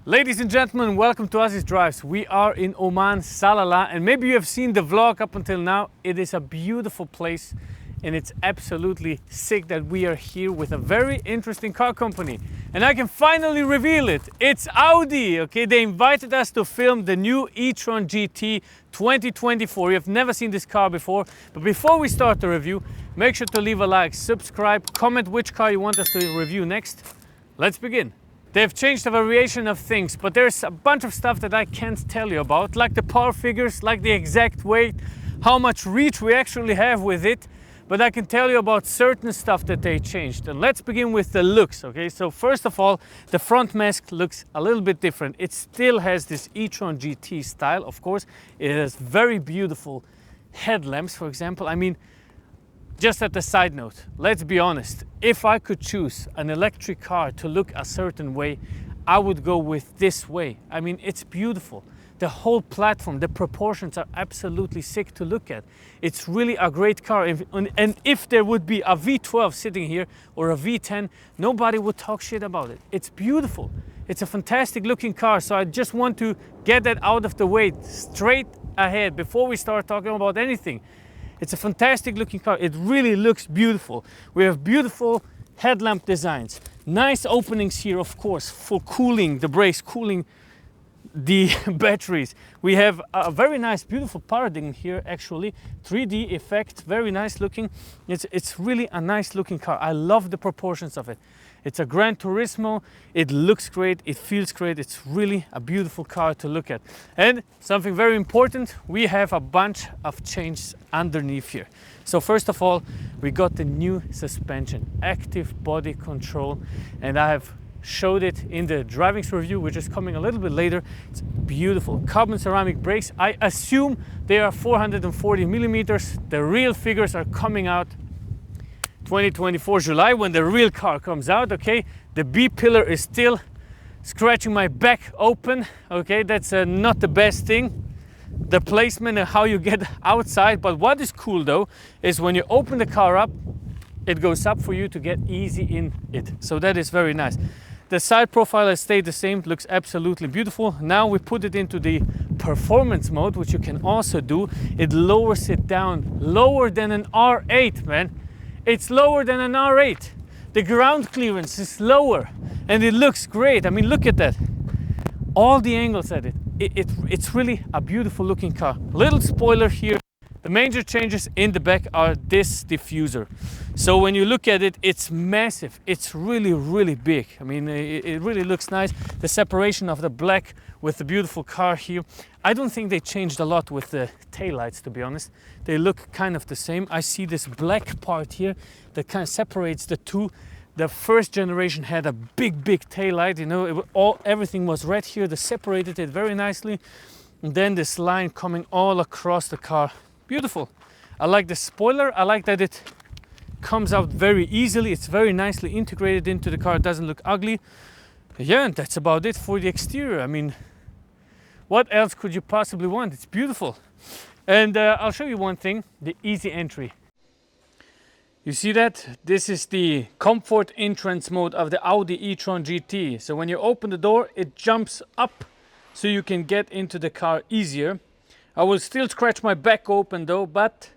Ladies and gentlemen, welcome to AzizDrives. We are in Oman, Salalah, and maybe you have seen the vlog up until now. It is a beautiful place and it's absolutely sick that we are here with a very interesting car company. And I can finally reveal it. It's Audi, okay? They invited us to film the new E-Tron GT 2024. You have never seen this car before. But before we start the review, make sure to leave a like, subscribe, comment which car you want us to review next. Let's begin. They've changed a variation of things, but there's a bunch of stuff that I can't tell you about, like the power figures, like the exact weight, how much reach we actually have with it. But I can tell you about certain stuff that they changed. And let's begin with the looks, okay? So first of all, the front mask looks a little bit different. It still has this E-Tron GT style, of course. It has very beautiful headlamps, for example. I mean, just at the side note, let's be honest, if I could choose an electric car to look a certain way, I would go with this way. I mean, it's beautiful. The whole platform, the proportions are absolutely sick to look at. It's really a great car. And if there would be a V12 sitting here or a V10, nobody would talk shit about it. It's beautiful. It's a fantastic looking car. So I just want to get that out of the way straight ahead before we start talking about anything. It's a fantastic looking car. It really looks beautiful. We have beautiful headlamp designs. Nice openings here, of course, for cooling the brakes, cooling the batteries. We have a very nice, beautiful paradigm here, actually. 3D effect, very nice looking. It's really a nice looking car. I love the proportions of it. It's a Gran Turismo. It looks great. It feels great. It's really a beautiful car to look at. And something very important, we have a bunch of changes underneath here. So first of all, we got the new suspension, active body control, and I have showed it in the driving's review, which is coming a little bit later. It's beautiful. Carbon ceramic brakes. I assume they are 440 millimeters. The real figures are coming out 2024 July when the real car comes out, okay? The B pillar is still scratching my back open, okay? That's not the best thing, the placement and how you get outside. But what is cool though is when you open the car up, it goes up for you to get easy in it. So that is very nice. The side profile has stayed the same, looks absolutely beautiful. Now we put it into the performance mode, which you can also do. It lowers it down, lower than an R8, man. It's lower than an R8. The ground clearance is lower and it looks great. I mean, look at that. All the angles at it. It's really a beautiful looking car. Little spoiler here. The major changes in the back are this diffuser. So when you look at it, it's massive. It's really, really big. I mean, it really looks nice. The separation of the black with the beautiful car here. I don't think they changed a lot with the taillights, to be honest. They look kind of the same. I see this black part here that kind of separates the two. The first generation had a big taillight, you know, everything was red here. They separated it very nicely. And then this line coming all across the car. Beautiful. I like the spoiler. I like that it comes out very easily. It's very nicely integrated into the car. It doesn't look ugly. Yeah, and that's about it for the exterior. I mean, what else could you possibly want? It's beautiful. And I'll show you one thing, the easy entry. You see that? This is the comfort entrance mode of the Audi E-Tron GT. So when you open the door, it jumps up so you can get into the car easier. I will still scratch my back open though, but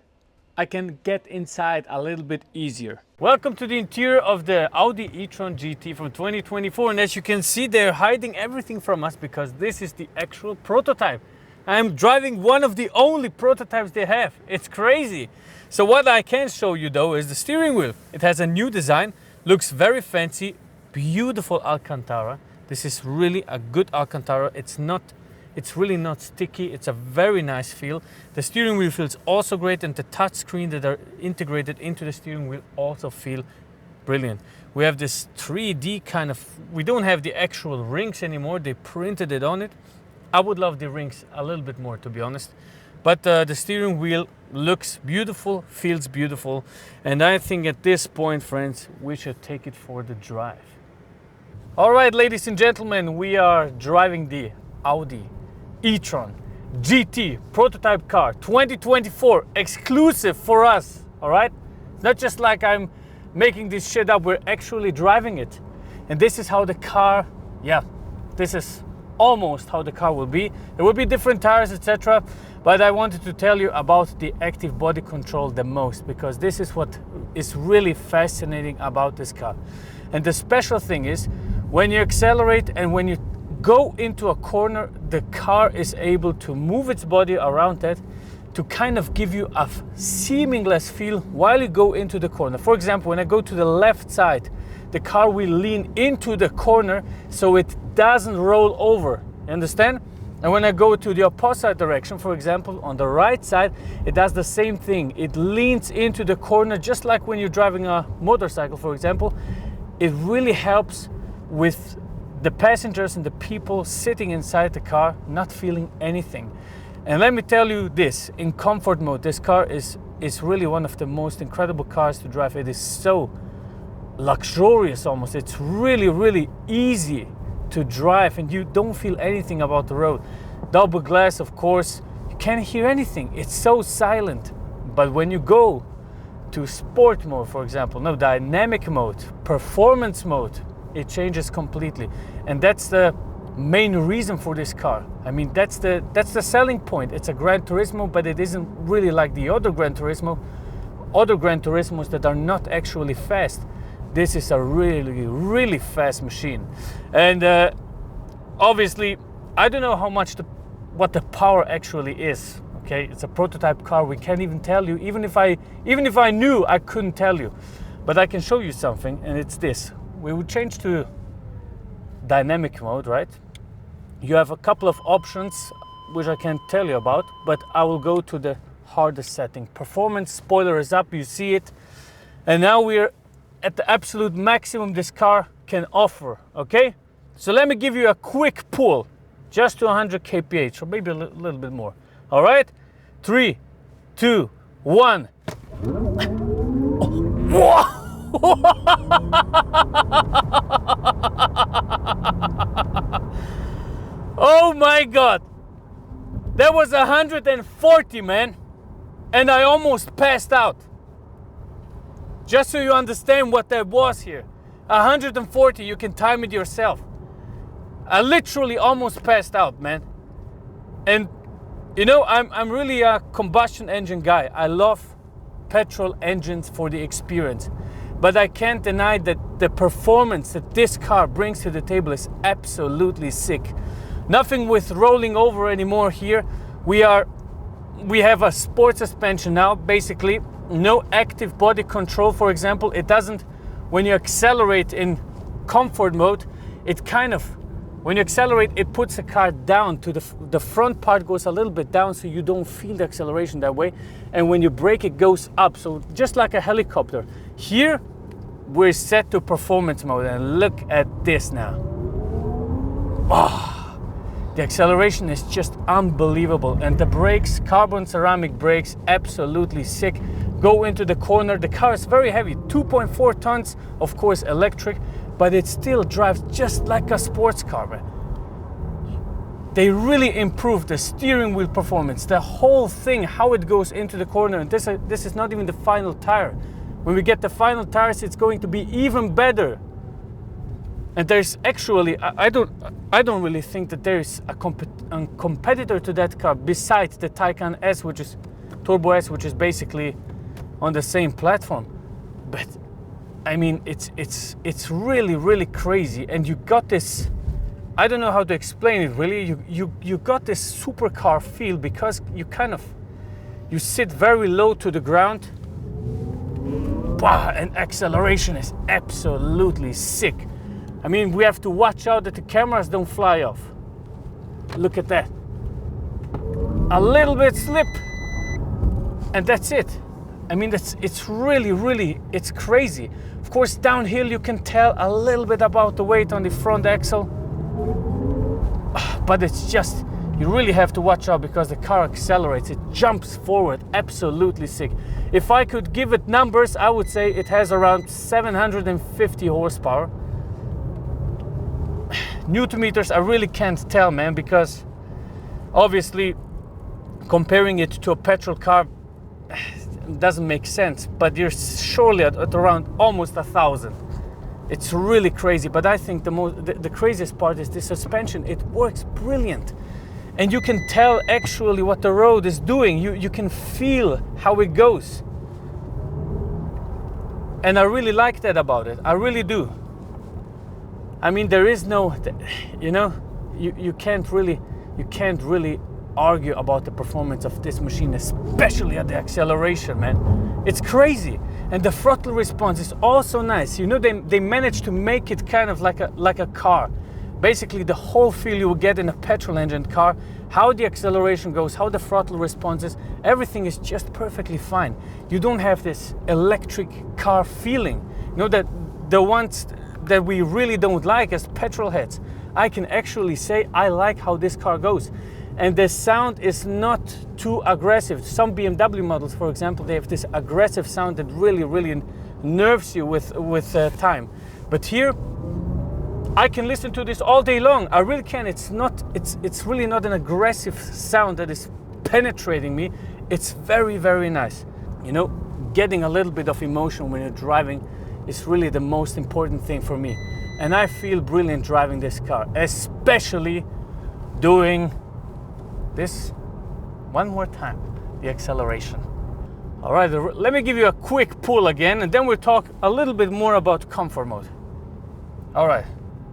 I can get inside a little bit easier. Welcome to the interior of the Audi E-Tron GT from 2024. And as you can see, they're hiding everything from us because this is the actual prototype. I'm driving one of the only prototypes they have. It's crazy. So what I can show you though is the steering wheel. It has a new design, looks very fancy, beautiful Alcantara. This is really a good Alcantara. It's really not sticky. It's a very nice feel. The steering wheel feels also great, and the touch screen that are integrated into the steering wheel also feel brilliant. We have this 3D kind of, we don't have the actual rings anymore. They printed it on it. I would love the rings a little bit more, to be honest. But the steering wheel looks beautiful, feels beautiful. And I think at this point, friends, we should take it for the drive. All right, ladies and gentlemen, we are driving the Audi E-Tron GT prototype car 2024, exclusive for us. All right, it's not just like I'm making this shit up, we're actually driving it. And this is how the car, yeah, this is almost how the car will be. There will be different tires, etc. But I wanted to tell you about the active body control the most, because this is what is really fascinating about this car. And the special thing is, when you accelerate and when you go into a corner, the car is able to move its body around that to kind of give you a seamless feel while you go into the corner. For example, when I go to the left side, the car will lean into the corner so it doesn't roll over. You understand? And when I go to the opposite direction, for example, on the right side, it does the same thing. It leans into the corner, just like when you're driving a motorcycle, for example. It really helps with the passengers and the people sitting inside the car not feeling anything. And let me tell you this, in comfort mode, this car is really one of the most incredible cars to drive. It is so luxurious almost. It's really, really easy to drive and you don't feel anything about the road. Double glass, of course, you can't hear anything. It's so silent. But when you go to sport mode, for example, no, dynamic mode, performance mode, it changes completely. And that's the main reason for this car. I mean, that's the selling point. It's a Gran Turismo, but it isn't really like the other Gran Turismos that are not actually fast. This is a really, really fast machine. And obviously, I don't know how much what the power actually is. Okay, it's a prototype car. We can't even tell you. Even if I knew, I couldn't tell you. But I can show you something, and it's this. We would change to dynamic mode, right? You have a couple of options which I can't tell you about, but I will go to the hardest setting. Performance, spoiler is up, you see it. And now we're at the absolute maximum this car can offer, okay? So let me give you a quick pull, just to 100 kph, or maybe a little bit more. All right, 3, 2, 1. Oh my God, that was 140, man, and I almost passed out. Just so you understand what that was here. 140, you can time it yourself. I literally almost passed out, man. And you know, I'm really a combustion engine guy. I love petrol engines for the experience. But I can't deny that the performance that this car brings to the table is absolutely sick. Nothing with rolling over anymore here. We have a sport suspension now, basically. No active body control, for example. It doesn't, when you accelerate in comfort mode, it kind of, when you accelerate, it puts the car down to the front part goes a little bit down so you don't feel the acceleration that way. And when you brake, it goes up. So just like a helicopter. Here, we're set to performance mode, and look at this now. Oh, the acceleration is just unbelievable. And the brakes, carbon ceramic brakes, absolutely sick. Go into the corner. The car is very heavy, 2.4 tons, of course electric, but it still drives just like a sports car, man. They really improved the steering wheel performance, the whole thing, how it goes into the corner. And this is not even the final tire. When we get the final tires, it's going to be even better. And there's actually, I don't really think that there is a competitor to that car besides the Taycan S, which is Turbo S, which is basically on the same platform. But I mean, it's really, really crazy. And you got this, I don't know how to explain it really. You got this supercar feel because you sit very low to the ground. Wow, and acceleration is absolutely sick. I mean, we have to watch out that the cameras don't fly off. Look at that. A little bit slip, and that's it. I mean, it's really, really, it's crazy. Of course, downhill you can tell a little bit about the weight on the front axle, but it's just, you really have to watch out because the car accelerates, it jumps forward, absolutely sick. If I could give it numbers, I would say it has around 750 horsepower. Newton meters, I really can't tell, man, because obviously comparing it to a petrol car doesn't make sense, but you're surely at around almost 1,000. It's really crazy, but I think the craziest part is the suspension. It works brilliant. And you can tell actually what the road is doing. You can feel how it goes. And I really like that about it. I really do. I mean, there is no, you know, you can't really argue about the performance of this machine, especially at the acceleration, man. It's crazy. And the throttle response is also nice. You know, they managed to make it kind of like a car. Basically, the whole feel you will get in a petrol engine car, how the acceleration goes, how the throttle responses, everything is just perfectly fine. You don't have this electric car feeling. You know, that the ones that we really don't like as petrol heads, I can actually say I like how this car goes. And the sound is not too aggressive. Some BMW models, for example, they have this aggressive sound that really nerves you with time. But here, I can listen to this all day long. I really can. It's really not an aggressive sound that is penetrating me. It's very nice. You know, getting a little bit of emotion when you're driving is really the most important thing for me. And I feel brilliant driving this car, especially doing this one more time, the acceleration. All right, let me give you a quick pull again, and then we'll talk a little bit more about comfort mode. All right.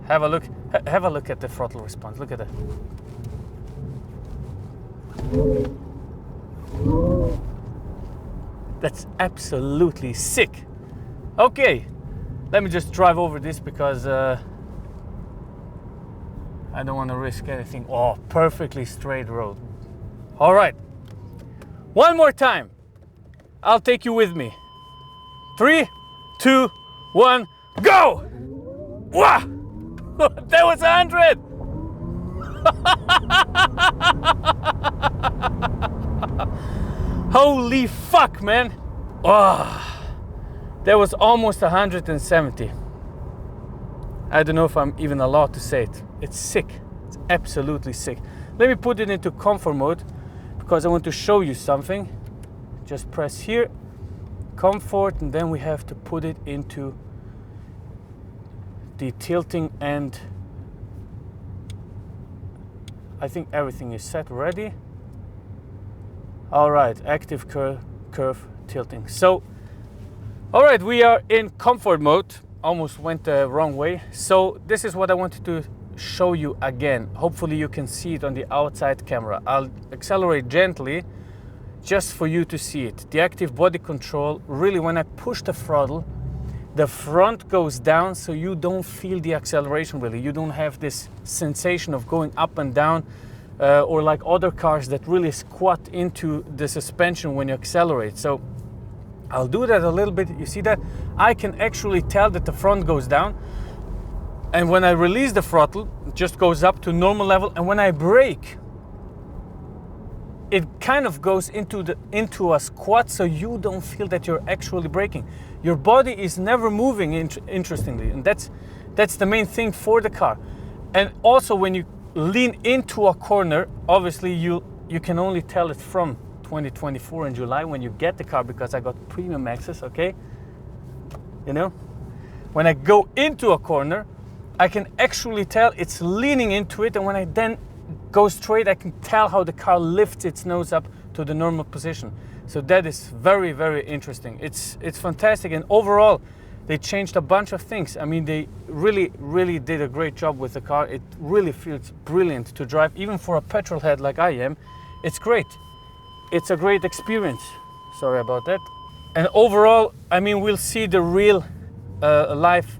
Have a look at the throttle response. Look at that. That's absolutely sick. Okay, let me just drive over this because I don't want to risk anything. Oh, perfectly straight road. All right, one more time. I'll take you with me. 3, 2, 1, go! Wow! That was 100! Holy fuck, man! Oh, that was almost 170. I don't know if I'm even allowed to say it. It's sick. It's absolutely sick. Let me put it into comfort mode because I want to show you something. Just press here, comfort, and then we have to put it into the tilting, and I think everything is set ready. All right, active curve tilting. So, all right, we are in comfort mode. Almost went the wrong way. So this is what I wanted to show you again. Hopefully you can see it on the outside camera. I'll accelerate gently just for you to see it. The active body control, really when I push the throttle, the front goes down so you don't feel the acceleration really. You don't have this sensation of going up and down or like other cars that really squat into the suspension when you accelerate. So I'll do that a little bit. You see that? I can actually tell that the front goes down. And when I release the throttle, it just goes up to normal level. And when I brake, it kind of goes into a squat, so you don't feel that you're actually braking. Your body is never moving, interestingly, and that's the main thing for the car. And also when you lean into a corner, obviously you can only tell it from 2024 in July when you get the car, because I got premium access, okay? You know, when I go into a corner, I can actually tell it's leaning into it, and when I then go straight, I can tell how the car lifts its nose up to the normal position. So that is very, very interesting. It's fantastic, and overall, they changed a bunch of things. I mean, they really did a great job with the car. It really feels brilliant to drive, even for a petrol head like I am. It's great. It's a great experience. Sorry about that. And overall, I mean, we'll see the real life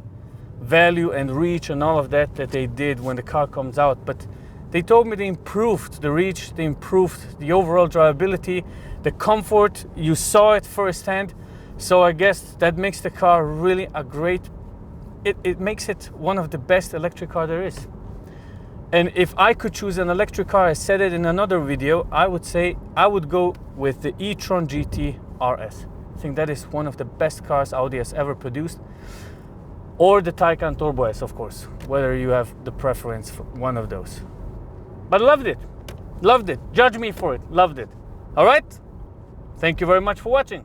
value and reach and all of that they did when the car comes out. But they told me they improved the reach, they improved the overall drivability, the comfort. You saw it firsthand. So I guess that makes the car really a great, it makes it one of the best electric car there is. And if I could choose an electric car, I said it in another video, I would say I would go with the E-Tron GT RS. I think that is one of the best cars Audi has ever produced. Or the Taycan Turbo S, of course, whether you have the preference for one of those. But loved it. Judge me for it. Loved it. All right? Thank you very much for watching.